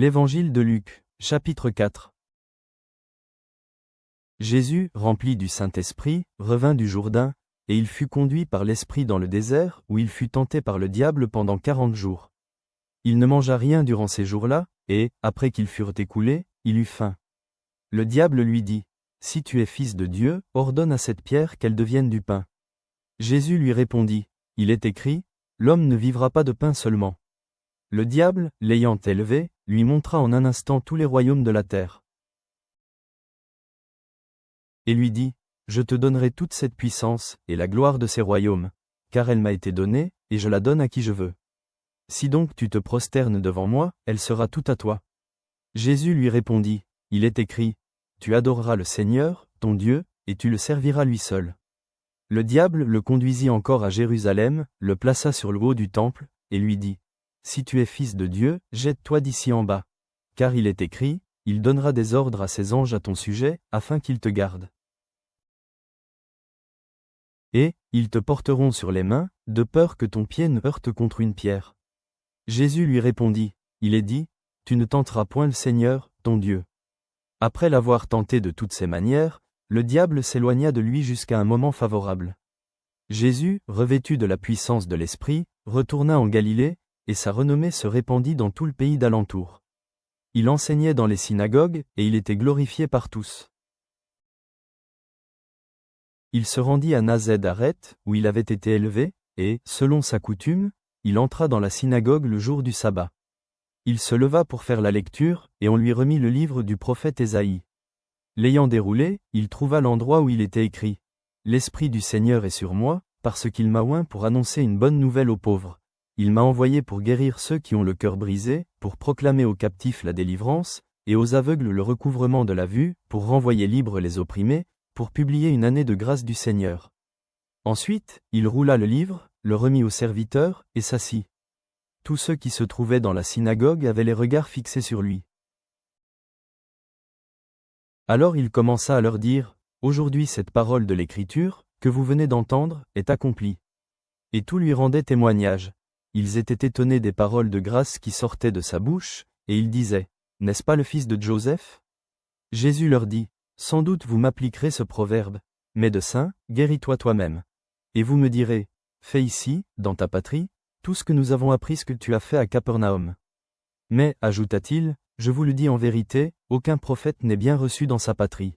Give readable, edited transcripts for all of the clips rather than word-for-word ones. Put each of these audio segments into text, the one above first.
L'Évangile de Luc, chapitre 4. Jésus, rempli du Saint-Esprit, revint du Jourdain, et il fut conduit par l'Esprit dans le désert, où il fut tenté par le diable pendant 40 jours. Il ne mangea rien durant ces jours-là, et, après qu'ils furent écoulés, il eut faim. Le diable lui dit, « Si tu es fils de Dieu, ordonne à cette pierre qu'elle devienne du pain. » Jésus lui répondit, « Il est écrit, l'homme ne vivra pas de pain seulement. » Le diable, l'ayant élevé, lui montra en un instant tous les royaumes de la terre. Et lui dit, « Je te donnerai toute cette puissance, et la gloire de ces royaumes, car elle m'a été donnée, et je la donne à qui je veux. Si donc tu te prosternes devant moi, elle sera toute à toi. » Jésus lui répondit, « Il est écrit, tu adoreras le Seigneur, ton Dieu, et tu le serviras lui seul. » Le diable le conduisit encore à Jérusalem, le plaça sur le haut du temple, et lui dit, « Si tu es fils de Dieu, jette-toi d'ici en bas. Car il est écrit, il donnera des ordres à ses anges à ton sujet, afin qu'ils te gardent. Et, ils te porteront sur les mains, de peur que ton pied ne heurte contre une pierre. » Jésus lui répondit, « Il est dit, tu ne tenteras point le Seigneur, ton Dieu. » Après l'avoir tenté de toutes ses manières, le diable s'éloigna de lui jusqu'à un moment favorable. Jésus, revêtu de la puissance de l'Esprit, retourna en Galilée, et sa renommée se répandit dans tout le pays d'alentour. Il enseignait dans les synagogues, et il était glorifié par tous. Il se rendit à Nazareth, où il avait été élevé, et, selon sa coutume, il entra dans la synagogue le jour du sabbat. Il se leva pour faire la lecture, et on lui remit le livre du prophète Ésaïe. L'ayant déroulé, il trouva l'endroit où il était écrit « L'Esprit du Seigneur est sur moi, parce qu'il m'a oint pour annoncer une bonne nouvelle aux pauvres. Il m'a envoyé pour guérir ceux qui ont le cœur brisé, pour proclamer aux captifs la délivrance, et aux aveugles le recouvrement de la vue, pour renvoyer libres les opprimés, pour publier une année de grâce du Seigneur. » Ensuite, il roula le livre, le remit au serviteur, et s'assit. Tous ceux qui se trouvaient dans la synagogue avaient les regards fixés sur lui. Alors il commença à leur dire, « Aujourd'hui cette parole de l'Écriture, que vous venez d'entendre, est accomplie. » Et tout lui rendait témoignage. Ils étaient étonnés des paroles de grâce qui sortaient de sa bouche, et ils disaient, « N'est-ce pas le fils de Joseph ?» Jésus leur dit, « Sans doute vous m'appliquerez ce proverbe, médecin, guéris-toi toi-même. Et vous me direz, fais ici, dans ta patrie, tout ce que nous avons appris ce que tu as fait à Capernaum. Mais, ajouta-t-il, je vous le dis en vérité, aucun prophète n'est bien reçu dans sa patrie.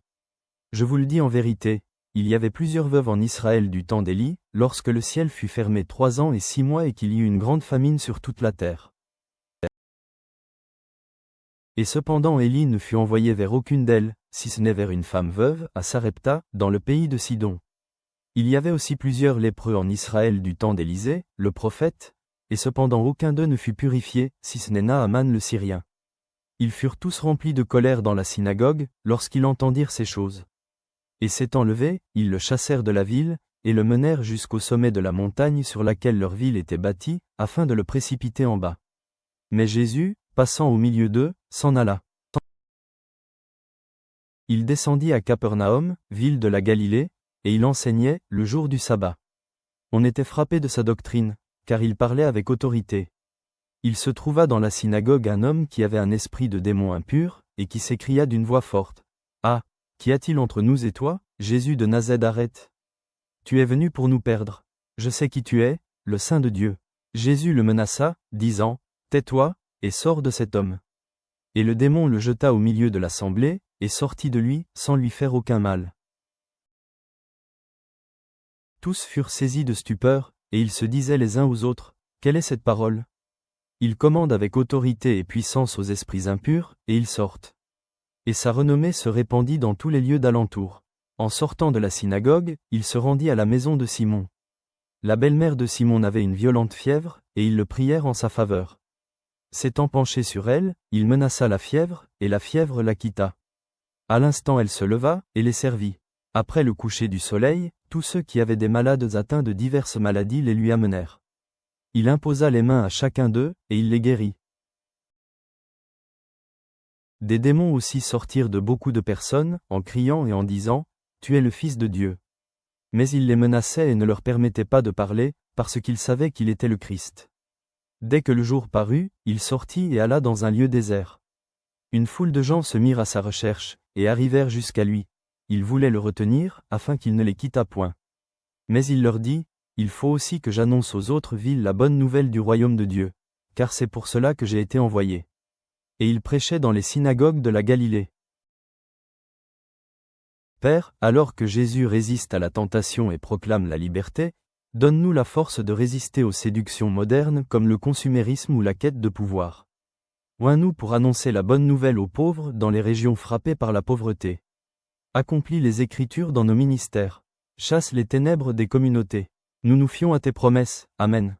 Je vous le dis en vérité, il y avait plusieurs veuves en Israël du temps d'Élie, lorsque le ciel fut fermé 3 ans et 6 mois et qu'il y eut une grande famine sur toute la terre. Et cependant Élie ne fut envoyé vers aucune d'elles, si ce n'est vers une femme veuve, à Sarepta, dans le pays de Sidon. Il y avait aussi plusieurs lépreux en Israël du temps d'Élisée, le prophète, et cependant aucun d'eux ne fut purifié, si ce n'est Naaman le Syrien. Ils furent tous remplis de colère dans la synagogue, lorsqu'ils entendirent ces choses. Et s'étant levés, ils le chassèrent de la ville, et le menèrent jusqu'au sommet de la montagne sur laquelle leur ville était bâtie, afin de le précipiter en bas. Mais Jésus, passant au milieu d'eux, s'en alla. Il descendit à Capernaum, ville de la Galilée, et il enseignait, le jour du sabbat. On était frappé de sa doctrine, car il parlait avec autorité. Il se trouva dans la synagogue un homme qui avait un esprit de démon impur, et qui s'écria d'une voix forte, « Ah, qu'y a-t-il entre nous et toi, Jésus de Nazareth? Tu es venu pour nous perdre. Je sais qui tu es, le Saint de Dieu. » Jésus le menaça, disant, « Tais-toi, et sors de cet homme. » Et le démon le jeta au milieu de l'assemblée, et sortit de lui, sans lui faire aucun mal. Tous furent saisis de stupeur, et ils se disaient les uns aux autres, « Quelle est cette parole? Il commande avec autorité et puissance aux esprits impurs, et ils sortent. » Et sa renommée se répandit dans tous les lieux d'alentour. En sortant de la synagogue, il se rendit à la maison de Simon. La belle-mère de Simon avait une violente fièvre, et ils le prièrent en sa faveur. S'étant penché sur elle, il menaça la fièvre, et la fièvre la quitta. À l'instant elle se leva, et les servit. Après le coucher du soleil, tous ceux qui avaient des malades atteints de diverses maladies les lui amenèrent. Il imposa les mains à chacun d'eux, et il les guérit. Des démons aussi sortirent de beaucoup de personnes, en criant et en disant, « Tu es le Fils de Dieu. » Mais il les menaçait et ne leur permettait pas de parler, parce qu'ils savaient qu'il était le Christ. Dès que le jour parut, il sortit et alla dans un lieu désert. Une foule de gens se mirent à sa recherche, et arrivèrent jusqu'à lui. Ils voulaient le retenir, afin qu'il ne les quittât point. Mais il leur dit, « Il faut aussi que j'annonce aux autres villes la bonne nouvelle du royaume de Dieu, car c'est pour cela que j'ai été envoyé. » Et il prêchait dans les synagogues de la Galilée. Père, alors que Jésus résiste à la tentation et proclame la liberté, donne-nous la force de résister aux séductions modernes comme le consumérisme ou la quête de pouvoir. Oins-nous pour annoncer la bonne nouvelle aux pauvres dans les régions frappées par la pauvreté. Accomplis les Écritures dans nos ministères. Chasse les ténèbres des communautés. Nous nous fions à tes promesses. Amen.